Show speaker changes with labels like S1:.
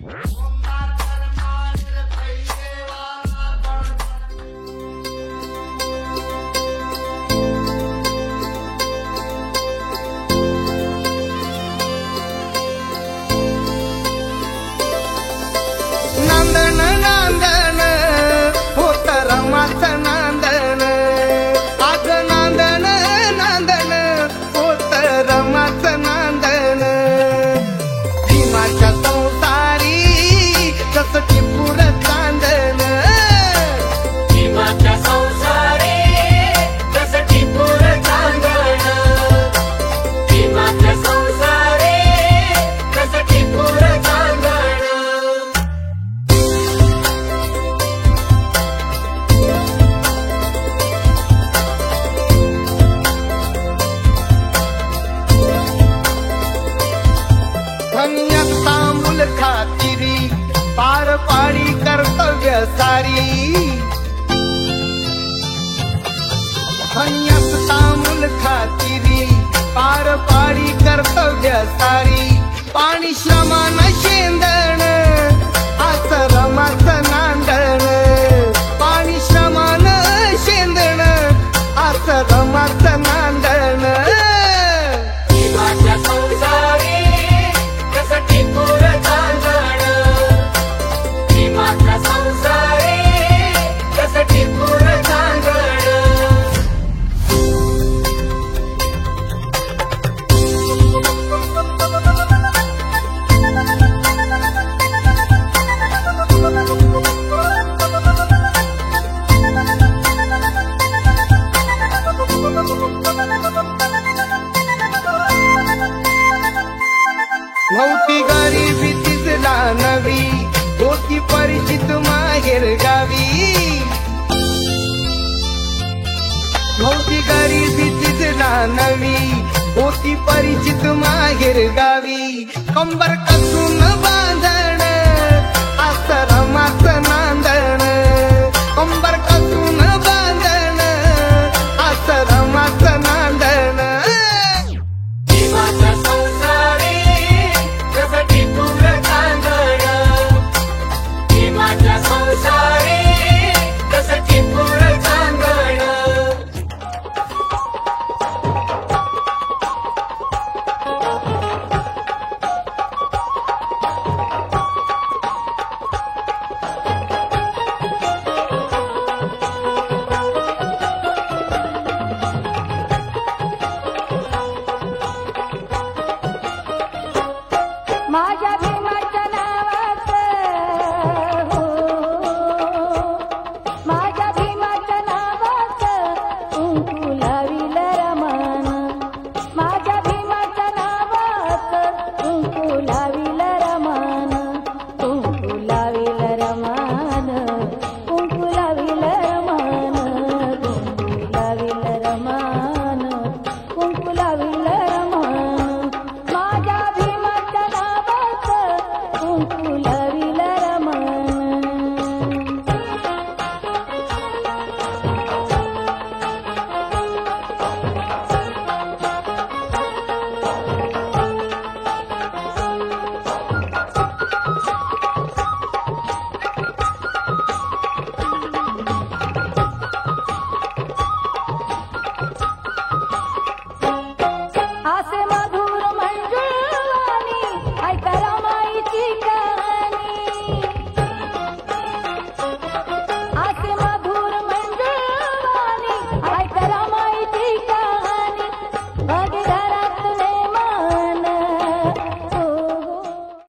S1: नांदन नांदन होत रमाचं नांदन, आज नांदन नांदन होत रमाचं नांदन. भीमाच्या संसारी कसं टिपूर चांदन,
S2: भीमाच्या संसारी कसं टिपूर चांदन, भीमाच्या संसारी कसं टिपूर चांदन.
S1: धन्यात तांबूल खातिरी पार पाडी कर्तव्य सारी, धन्यात तांबूल खातिरी पार पाडी कर्तव्य सारी. पाणी श्रमान शेंदण आज रमाचं नांदण, पाणी श्रमान शेंदण आज रमाचं नांदण.
S2: भीमाच्या संसारी कसं टिपूर चांदन, भीमाच्या संसारी कसं टिपूर चांदन.
S1: नव्हती गरिबी तिजला नवी, होती परिचित माहेर गावी. नव्हती गरिबी तिजला नवी, होती परिचित माहेर गावी. कंबर कसून बांधण आस रमाचं नांदण,